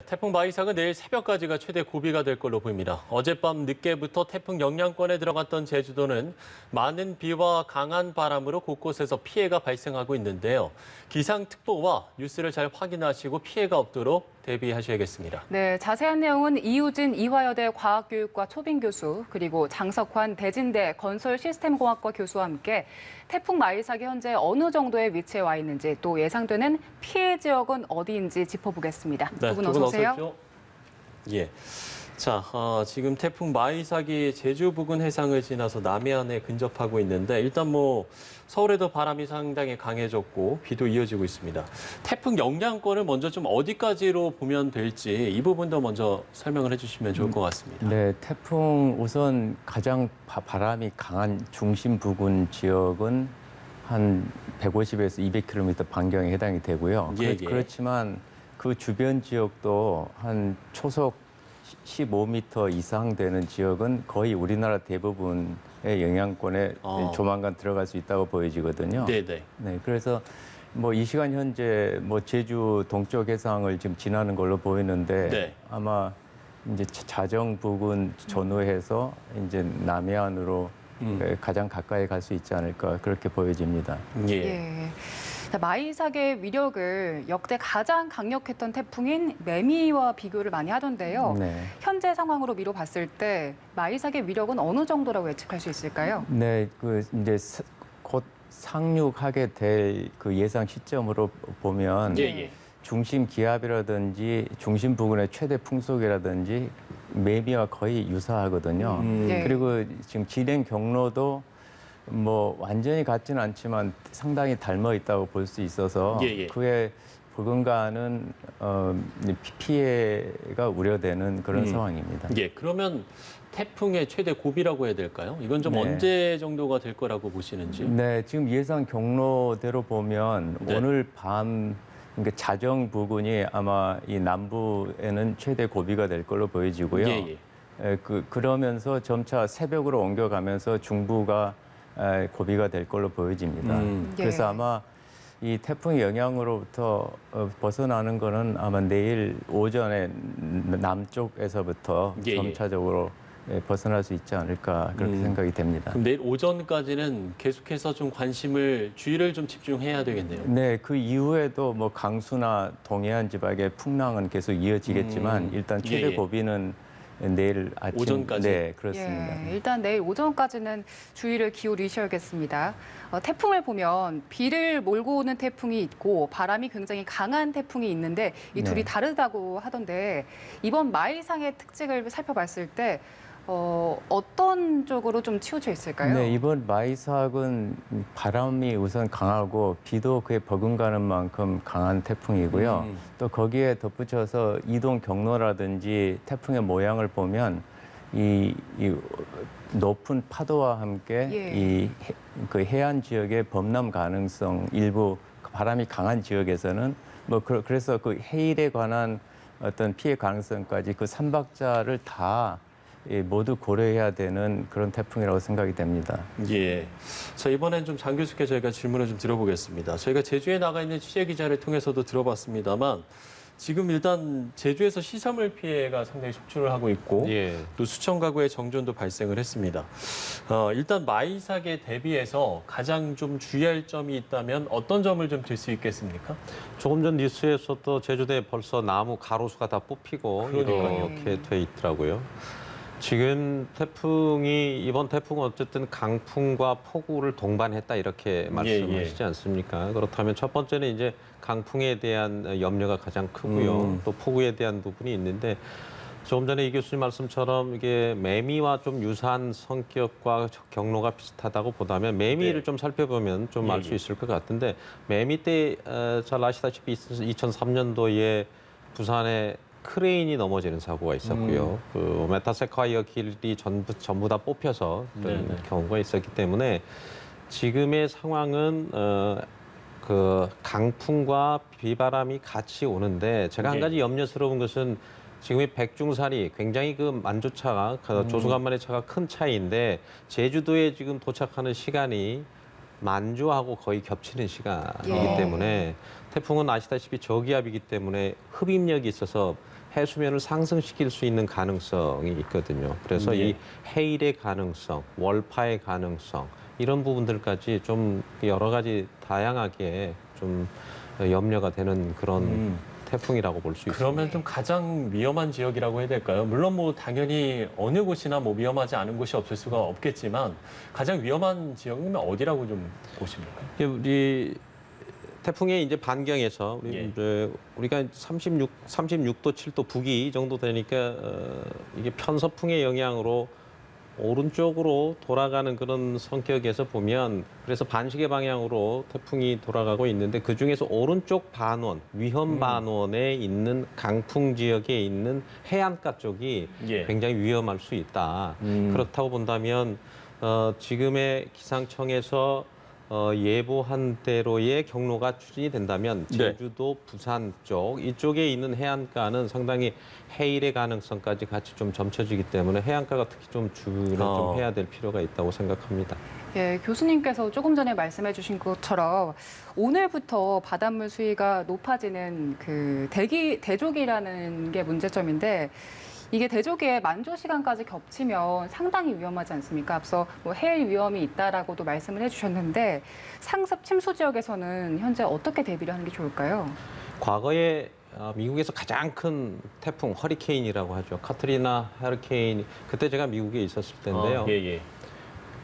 태풍 마이삭은 내일 새벽까지가 최대 고비가 될 걸로 보입니다. 어젯밤 늦게부터 태풍 영향권에 들어갔던 제주도는 많은 비와 강한 바람으로 곳곳에서 피해가 발생하고 있는데요. 기상특보와 뉴스를 잘 확인하시고 피해가 없도록 대비하셔야겠습니다. 네, 자세한 내용은 이우진 이화여대 과학교육과 초빙 교수 그리고 장석환 대진대 건설시스템공학과 교수와 함께 태풍 마이삭이 현재 어느 정도의 위치에 와 있는지 또 예상되는 피해 지역은 어디인지 짚어보겠습니다. 네, 두 분 어서 오세요. 예. 자, 지금 태풍 마이삭이 제주 부근 해상을 지나서 남해안에 근접하고 있는데 일단 서울에도 바람이 상당히 강해졌고 비도 이어지고 있습니다. 태풍 영향권을 먼저 좀 어디까지로 보면 될지 이 부분도 먼저 설명을 해주시면 좋을 것 같습니다. 네, 태풍 우선 가장 바람이 강한 중심 부근 지역은 한 150에서 200km 반경에 해당이 되고요. 예. 그렇지만 그 주변 지역도 한 초속 15m 이상 되는 지역은 거의 우리나라 대부분의 영향권에 조만간 들어갈 수 있다고 보여지거든요. 네네. 네, 그래서 이 시간 현재 제주 동쪽 해상을 지금 지나는 걸로 보이는데 네. 아마 이제 자정 부근 전후해서 이제 남해안으로 가장 가까이 갈 수 있지 않을까 그렇게 보여집니다. 예. 자, 마이삭의 위력을 역대 가장 강력했던 태풍인 매미와 비교를 많이 하던데요. 네. 현재 상황으로 미뤄봤을 때 마이삭의 위력은 어느 정도라고 예측할 수 있을까요? 네, 이제 곧 상륙하게 될 그 예상 시점으로 보면 중심 기압이라든지 중심 부근의 최대 풍속이라든지 매미와 거의 유사하거든요. 그리고 지금 진행 경로도 완전히 같지는 않지만 상당히 닮아 있다고 볼 수 있어서 그에 버금가는 피해가 우려되는 그런 상황입니다. 예, 그러면 태풍의 최대 고비라고 해야 될까요? 이건 좀 언제 정도가 될 거라고 보시는지? 네, 지금 예상 경로대로 보면 오늘 밤 그러니까 자정 부근이 아마 이 남부에는 최대 고비가 될 걸로 보여지고요. 그러면서 점차 새벽으로 옮겨가면서 중부가 고비가 될 걸로 보여집니다. 그래서 아마 이 태풍의 영향으로부터 벗어나는 거는 아마 내일 오전에 남쪽에서부터 점차적으로 벗어날 수 있지 않을까 그렇게 생각이 됩니다. 그럼 내일 오전까지는 계속해서 좀 주의를 좀 집중해야 되겠네요. 네, 그 이후에도 강수나 동해안 지방의 풍랑은 계속 이어지겠지만 일단 최대 고비는 내일 아침 오전까지. 네, 그렇습니다. 일단 내일 오전까지는 주의를 기울이셔야겠습니다. 태풍을 보면 비를 몰고 오는 태풍이 있고 바람이 굉장히 강한 태풍이 있는데 이 둘이 다르다고 하던데 이번 마이삭의 특징을 살펴봤을 때 어떤 쪽으로 좀 치우쳐 있을까요? 네, 이번 마이삭은 바람이 우선 강하고 비도 그에 버금가는 만큼 강한 태풍이고요. 또 거기에 덧붙여서 이동 경로라든지 태풍의 모양을 보면 이 높은 파도와 함께 그 해안 지역의 범람 가능성 일부 바람이 강한 지역에서는 그래서 그 해일에 관한 어떤 피해 가능성까지 그 3박자를 다 모두 고려해야 되는 그런 태풍이라고 생각이 됩니다. 예. 자, 이번엔 좀 장 교수께 저희가 질문을 좀 드려보겠습니다. 저희가 제주에 나가 있는 취재 기자를 통해서도 들어봤습니다만 지금 일단 제주에서 시설물 피해가 상당히 속출을 하고 있고 또 수천 가구의 정전도 발생을 했습니다. 일단 마이삭에 대비해서 가장 좀 주의할 점이 있다면 어떤 점을 좀 들 수 있겠습니까? 조금 전 뉴스에서도 제주도에 벌써 나무 가로수가 다 뽑히고 이렇게 돼 있더라고요. 지금 이번 태풍은 어쨌든 강풍과 폭우를 동반했다 이렇게 말씀하시지 않습니까? 그렇다면 첫 번째는 이제 강풍에 대한 염려가 가장 크고요. 또 폭우에 대한 부분이 있는데 조금 전에 이 교수님 말씀처럼 이게 매미와 좀 유사한 성격과 경로가 비슷하다고 보다면 매미를 좀 살펴보면 좀 알 수 있을 것 같은데 매미 때 잘 아시다시피 2003년도에 부산에 크레인이 넘어지는 사고가 있었고요. 그 메타세콰이어 길이 전부 다 뽑혀서 그런 경우가 있었기 때문에 지금의 상황은 그 강풍과 비바람이 같이 오는데 제가 한 가지 염려스러운 것은 지금의 백중산이 굉장히 그 만조차가 조수간만의 차가 큰 차이인데 제주도에 지금 도착하는 시간이 만조하고 거의 겹치는 시간이기 때문에 태풍은 아시다시피 저기압이기 때문에 흡입력이 있어서 해수면을 상승시킬 수 있는 가능성이 있거든요. 그래서 예. 이 해일의 가능성, 월파의 가능성 이런 부분들까지 좀 여러 가지 다양하게 좀 염려가 되는 그런 태풍이라고 볼 수 있습니다. 그러면 좀 가장 위험한 지역이라고 해야 될까요? 물론 뭐 당연히 어느 곳이나 뭐 위험하지 않은 곳이 없을 수가 없겠지만 가장 위험한 지역이면 어디라고 좀 보십니까? 우리 태풍의 이제 반경에서 예. 우리가 36도, 7도 북위 정도 되니까 이게 편서풍의 영향으로 오른쪽으로 돌아가는 그런 성격에서 보면 그래서 반시계 방향으로 태풍이 돌아가고 있는데 그중에서 오른쪽 반원, 위험 반원에 있는 강풍 지역에 있는 해안가 쪽이 예. 굉장히 위험할 수 있다. 그렇다고 본다면 지금의 기상청에서 예보한 대로의 경로가 추진이 된다면 네. 제주도, 부산 쪽 이쪽에 있는 해안가는 상당히 해일의 가능성까지 같이 좀 점쳐지기 때문에 해안가가 특히 좀 주의를 좀 해야 될 필요가 있다고 생각합니다. 예, 교수님께서 조금 전에 말씀해 주신 것처럼 오늘부터 바닷물 수위가 높아지는 그 대조기라는 게 문제점인데 이게 대조기에 만조 시간까지 겹치면 상당히 위험하지 않습니까? 앞서 뭐 해일 위험이 있다라고도 말씀을 해주셨는데 상습 침수 지역에서는 현재 어떻게 대비를 하는 게 좋을까요? 과거에 미국에서 가장 큰 태풍 허리케인이라고 하죠. 카트리나 허리케인 그때 제가 미국에 있었을 때인데요. 예.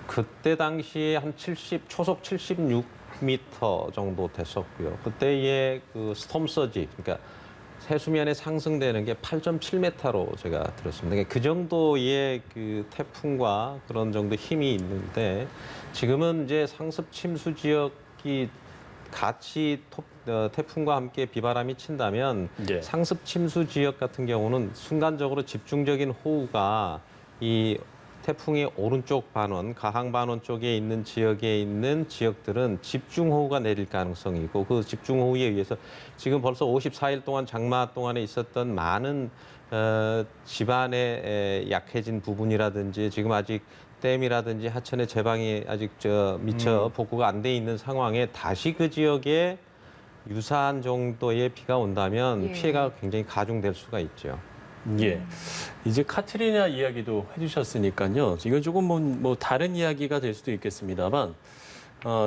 그때 당시에 한 초속 76m 정도 됐었고요. 그때의 그 스톰 서지, 그러니까 해수면에 상승되는 게 8.7m로 제가 들었습니다. 그러니까 그 정도의 그 태풍과 그런 정도 힘이 있는데 지금은 이제 상습 침수 지역이 같이 태풍과 함께 비바람이 친다면 예. 상습 침수 지역 같은 경우는 순간적으로 집중적인 호우가 이 태풍의 오른쪽 반원, 가항 반원 쪽에 있는 지역에 있는 지역들은 집중호우가 내릴 가능성이 있고 그 집중호우에 의해서 지금 벌써 54일 동안 장마 동안에 있었던 많은 지반에 약해진 부분이라든지 지금 아직 댐이라든지 하천의 제방이 아직 미처 복구가 안 돼 있는 상황에 다시 그 지역에 유사한 정도의 비가 온다면 예. 피해가 굉장히 가중될 수가 있죠. 예. 이제 카트리나 이야기도 해주셨으니까요. 이건 조금 뭐 다른 이야기가 될 수도 있겠습니다만,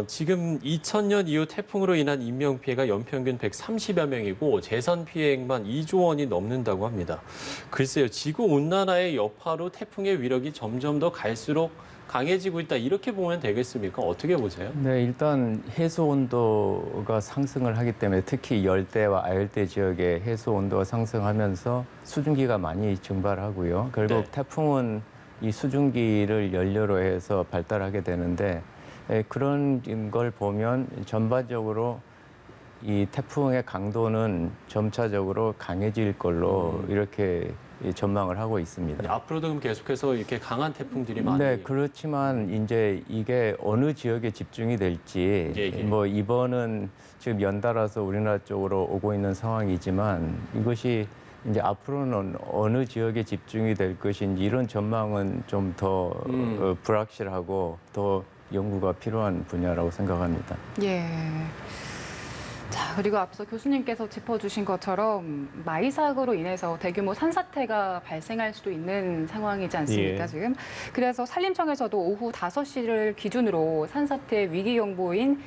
지금 2000년 이후 태풍으로 인한 인명 피해가 연평균 130여 명이고 재산 피해액만 2조 원이 넘는다고 합니다. 글쎄요, 지구 온난화의 여파로 태풍의 위력이 점점 더 갈수록 강해지고 있다 이렇게 보면 되겠습니까? 어떻게 보세요? 네, 일단 해수 온도가 상승을 하기 때문에 특히 열대와 아열대 지역의 해수 온도가 상승하면서 수증기가 많이 증발하고요. 결국 네. 태풍은 이 수증기를 연료로 해서 발달하게 되는데 그런 걸 보면 전반적으로 이 태풍의 강도는 점차적으로 강해질 걸로 이렇게 전망을 하고 있습니다. 앞으로도 그럼 계속해서 이렇게 강한 태풍들이 많이. 네, 그렇지만 이제 이게 어느 지역에 집중이 될지 예. 뭐 이번은 지금 연달아서 우리나라 쪽으로 오고 있는 상황이지만 이것이 이제 앞으로는 어느 지역에 집중이 될 것인지 이런 전망은 좀 더 불확실하고 더 연구가 필요한 분야라고 생각합니다. 예. 자, 그리고 앞서 교수님께서 짚어주신 것처럼 마이삭으로 인해서 대규모 산사태가 발생할 수도 있는 상황이지 않습니까, 예. 지금? 그래서 산림청에서도 오후 5시를 기준으로 산사태 위기경보인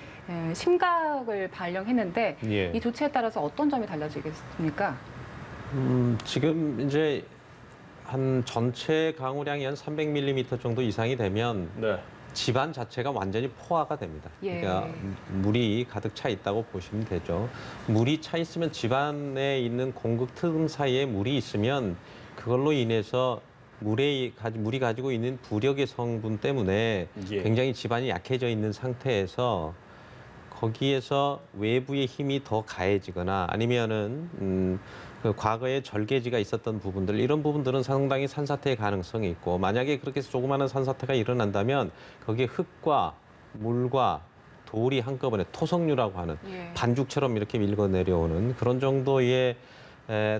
심각을 발령했는데 예. 이 조치에 따라서 어떤 점이 달라지겠습니까? 지금 이제 한 전체 강우량이 한 300mm 정도 이상이 되면 네. 집안 자체가 완전히 포화가 됩니다. 예. 그러니까 물이 가득 차 있다고 보시면 되죠. 물이 차 있으면 집안에 있는 공급 틈 사이에 물이 있으면 그걸로 인해서 물이 가지고 있는 부력의 성분 때문에 예. 굉장히 집안이 약해져 있는 상태에서 거기에서 외부의 힘이 더 가해지거나 아니면은 그 과거에 절개지가 있었던 부분들 이런 부분들은 상당히 산사태의 가능성이 있고 만약에 그렇게 해서 조그마한 산사태가 일어난다면 거기에 흙과 물과 돌이 한꺼번에 토성류라고 하는 예. 반죽처럼 이렇게 밀고 내려오는 그런 정도의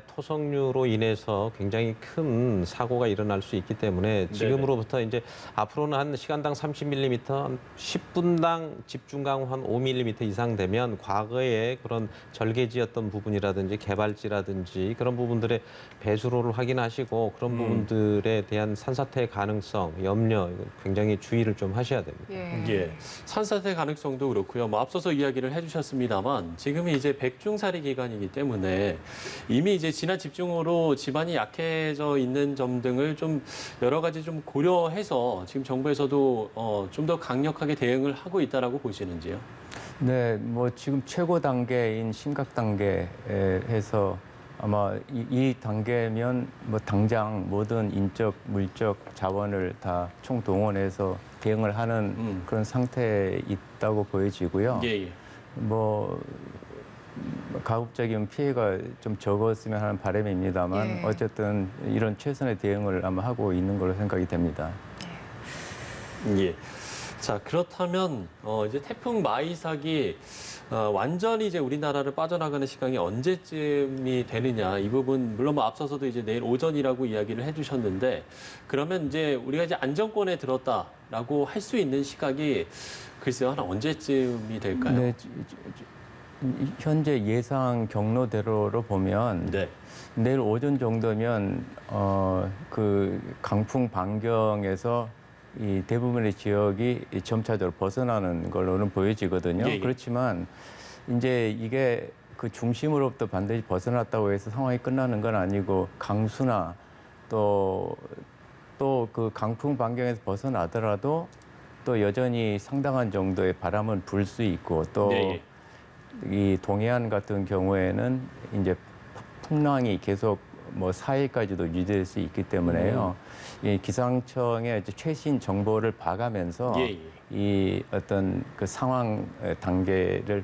토성류로 인해서 굉장히 큰 사고가 일어날 수 있기 때문에 지금으로부터 이제 앞으로는 한 시간당 30mm, 한 10분당 집중 강우 한 5mm 이상 되면 과거에 그런 절개지였던 부분이라든지 개발지라든지 그런 부분들의 배수로를 확인하시고 그런 부분들에 대한 산사태 가능성, 염려 굉장히 주의를 좀 하셔야 됩니다. 예, 산사태 가능성도 그렇고요. 뭐 앞서서 이야기를 해주셨습니다만 지금이 이제 백중살이 기간이기 때문에 이미 이제 지난 집중으로 집안이 약해져 있는 점 등을 좀 여러 가지 좀 고려해서 지금 정부에서도 좀 더 강력하게 대응을 하고 있다라고 보시는지요? 네, 뭐 지금 최고 단계인 심각 단계에서 아마 이 단계면 뭐 당장 모든 인적, 물적 자원을 다 총동원해서 대응을 하는 그런 상태에 있다고 보여지고요. 예, 예. 뭐 가급적이면 피해가 좀 적었으면 하는 바람입니다만 예. 어쨌든 이런 최선의 대응을 아마 하고 있는 걸로 생각이 됩니다. 예. 자, 그렇다면 이제 태풍 마이삭이 완전히 이제 우리나라를 빠져나가는 시간이 언제쯤이 되느냐 이 부분 물론 뭐 앞서서도 이제 내일 오전이라고 이야기를 해주셨는데 그러면 이제 우리가 이제 안정권에 들었다라고 할 수 있는 시각이 글쎄요 한 언제쯤이 될까요? 네, 현재 예상 경로대로로 보면 네. 내일 오전 정도면 그 강풍 반경에서 이 대부분의 지역이 점차적으로 벗어나는 걸로는 보여지거든요. 예, 예. 그렇지만 이제 이게 그 중심으로부터 반드시 벗어났다고 해서 상황이 끝나는 건 아니고 강수나 또 그 강풍 반경에서 벗어나더라도 또 여전히 상당한 정도의 바람은 불 수 있고 또 네, 이 동해안 같은 경우에는 이제 풍랑이 계속 뭐 4일까지도 유지될 수 있기 때문에요. 이 기상청의 이제 최신 정보를 봐가면서 예, 예. 이 어떤 그 상황 단계를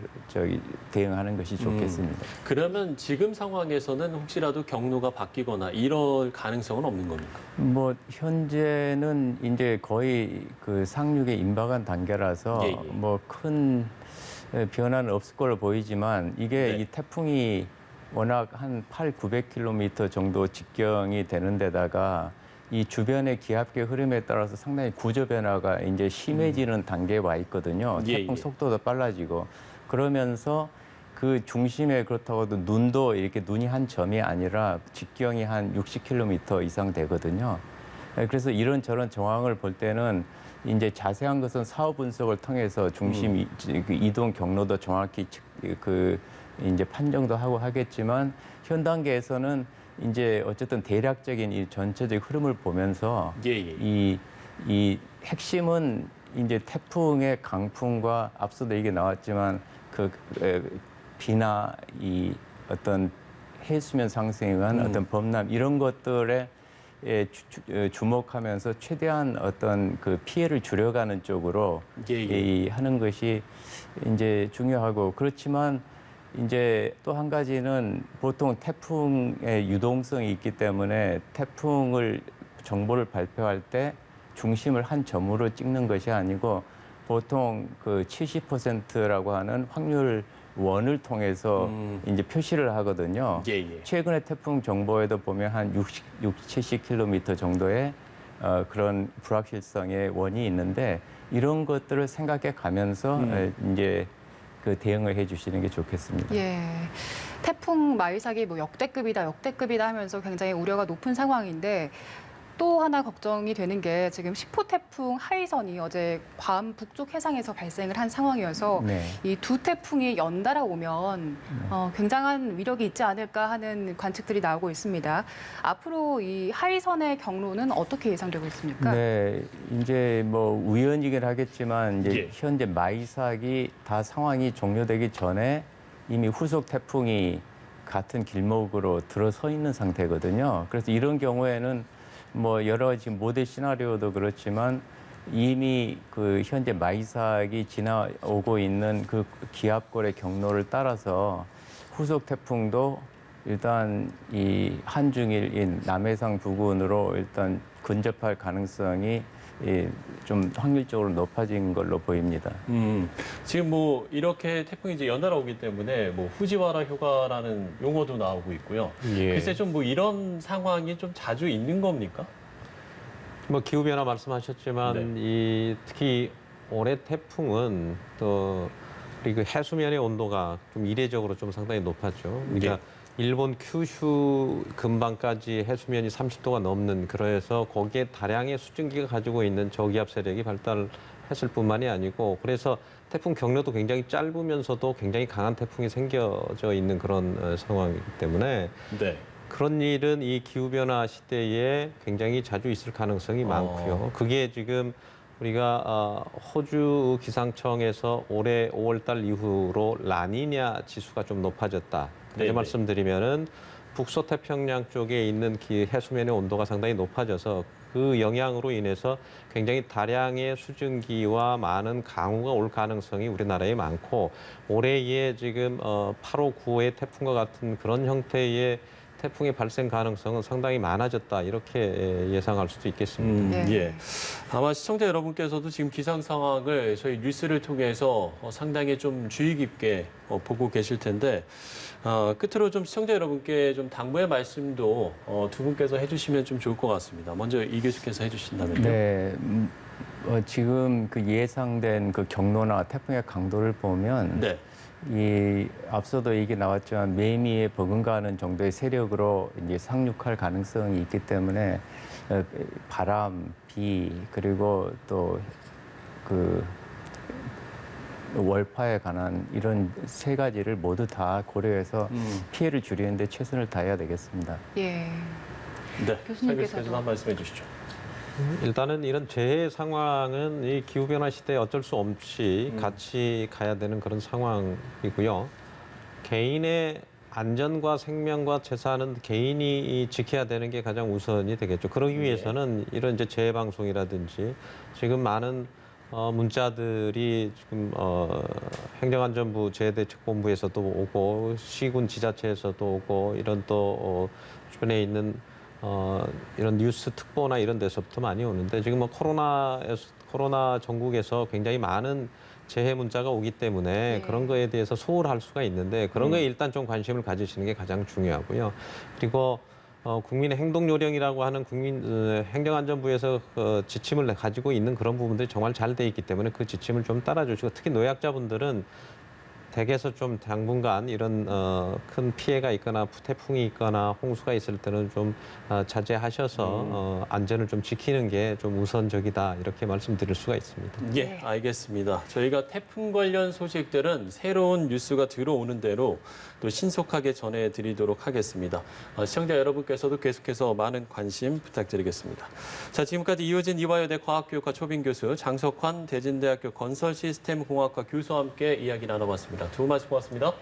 대응하는 것이 좋겠습니다. 그러면 지금 상황에서는 혹시라도 경로가 바뀌거나 이럴 가능성은 없는 겁니까? 뭐 현재는 이제 거의 그 상륙에 임박한 단계라서 예, 예. 뭐 큰 변화는 없을 걸로 보이지만 이게 네. 이 태풍이 워낙 한 800-900km 정도 직경이 되는 데다가 이 주변의 기압계 흐름에 따라서 상당히 구조 변화가 이제 심해지는 단계에 와 있거든요. 예, 태풍 예. 속도도 빨라지고 그러면서 그 중심에 그렇다고 해도 눈도 이렇게 눈이 한 점이 아니라 직경이 한 60km 이상 되거든요. 그래서 이런저런 정황을 볼 때는 이제 자세한 것은 사후 분석을 통해서 중심 그 이동 경로도 정확히 그 이제 판정도 하고 하겠지만 현 단계에서는 이제 어쨌든 대략적인 이 전체적 흐름을 보면서 예, 예. 이 핵심은 이제 태풍의 강풍과 앞서도 얘기 나왔지만 그 비나 이 어떤 해수면 상승에 의한 어떤 범람 이런 것들에 주목하면서 최대한 어떤 그 피해를 줄여가는 쪽으로 예, 예. 하는 것이 이제 중요하고 그렇지만 이제 또 한 가지는 보통 태풍의 유동성이 있기 때문에 태풍을 정보를 발표할 때 중심을 한 점으로 찍는 것이 아니고 보통 그 70%라고 하는 확률 원을 통해서 이제 표시를 하거든요. 예, 예. 최근에 태풍 정보에도 보면 한 70km 정도의 그런 불확실성의 원이 있는데 이런 것들을 생각해 가면서 이제 그 대응을 해주시는 게 좋겠습니다. 예. 태풍 마이삭이 뭐 역대급이다 하면서 굉장히 우려가 높은 상황인데 또 하나 걱정이 되는 게 지금 10호 태풍 하이선이 어제 괌 북쪽 해상에서 발생을 한 상황이어서 네. 이 두 태풍이 연달아 오면 굉장한 위력이 있지 않을까 하는 관측들이 나오고 있습니다. 앞으로 이 하이선의 경로는 어떻게 예상되고 있습니까? 네, 이제 뭐 우연이긴 하겠지만 이제 예. 현재 마이삭이 다 상황이 종료되기 전에 이미 후속 태풍이 같은 길목으로 들어서 있는 상태거든요. 그래서 이런 경우에는 뭐 여러 가지 모델 시나리오도 그렇지만 이미 그 현재 마이삭이 지나오고 있는 그 기압골의 경로를 따라서 후속 태풍도 일단 이 한중일인 남해상 부근으로 일단 근접할 가능성이 좀 확률적으로 높아진 걸로 보입니다. 지금 뭐 이렇게 태풍이 이제 연달아 오기 때문에 뭐 후지와라 효과라는 용어도 나오고 있고요. 예. 글쎄 좀 뭐 이런 상황이 좀 자주 있는 겁니까? 뭐 기후 변화 말씀하셨지만 이 특히 올해 태풍은 또 우리 그 해수면의 온도가 좀 이례적으로 좀 상당히 높았죠. 그러니까 일본 큐슈 근방까지 해수면이 30도가 넘는 그래서 거기에 다량의 수증기가 가지고 있는 저기압 세력이 발달했을 뿐만이 아니고 그래서 태풍 경로도 굉장히 짧으면서도 굉장히 강한 태풍이 생겨져 있는 그런 상황이기 때문에 네. 그런 일은 이 기후변화 시대에 굉장히 자주 있을 가능성이 많고요. 그게 지금 우리가 호주 기상청에서 올해 5월 달 이후로 라니냐 지수가 좀 높아졌다. 다시 네네. 말씀드리면은 북서태평양 쪽에 있는 해수면의 온도가 상당히 높아져서 그 영향으로 인해서 굉장히 다량의 수증기와 많은 강우가 올 가능성이 우리나라에 많고 올해의 지금 8호, 9호의 태풍과 같은 그런 형태의 태풍의 발생 가능성은 상당히 많아졌다 이렇게 예상할 수도 있겠습니다. 네. 예. 아마 시청자 여러분께서도 지금 기상 상황을 저희 뉴스를 통해서 상당히 좀 주의 깊게 보고 계실 텐데 끝으로 좀 시청자 여러분께 좀 당부의 말씀도 두 분께서 해주시면 좀 좋을 것 같습니다. 먼저 이 교수께서 해주신다면요. 네, 지금 그 예상된 그 경로나 태풍의 강도를 보면 네. 이 앞서도 얘기 나왔지만 매미에 버금가는 정도의 세력으로 이제 상륙할 가능성이 있기 때문에 바람, 비 그리고 또 그 월파에 관한 이런 세 가지를 모두 다 고려해서 피해를 줄이는데 최선을 다해야 되겠습니다. 예. 네. 교수님께서도. 교수께서 한 말씀 해주시죠. 일단은 이런 재해 상황은 이 기후변화 시대에 어쩔 수 없이 같이 가야 되는 그런 상황이고요. 개인의 안전과 생명과 재산은 개인이 지켜야 되는 게 가장 우선이 되겠죠. 그러기 위해서는 이런 이제 재해 방송이라든지 지금 많은 문자들이 지금 행정안전부 재해대책본부에서도 오고 시군 지자체에서도 오고 이런 또 주변에 있는 이런 뉴스 특보나 이런 데서부터 많이 오는데 지금 뭐 코로나 전국에서 굉장히 많은 재해 문자가 오기 때문에 그런 거에 대해서 소홀할 수가 있는데 그런 거에 일단 좀 관심을 가지시는 게 가장 중요하고요. 그리고 국민의 행동 요령이라고 하는 행정안전부에서 지침을 가지고 있는 그런 부분들이 정말 잘 돼 있기 때문에 그 지침을 좀 따라주시고 특히 노약자분들은 댁에서 좀 당분간 이런 큰 피해가 있거나 태풍이 있거나 홍수가 있을 때는 좀 자제하셔서 안전을 좀 지키는 게 좀 우선적이다 이렇게 말씀드릴 수가 있습니다. 예, 알겠습니다. 저희가 태풍 관련 소식들은 새로운 뉴스가 들어오는 대로 또 신속하게 전해드리도록 하겠습니다. 시청자 여러분께서도 계속해서 많은 관심 부탁드리겠습니다. 자, 지금까지 이호진 이화여대 과학교육과 초빙 교수, 장석환 대진대학교 건설시스템공학과 교수와 함께 이야기 나눠봤습니다. 두 분 말씀 고맙습니다.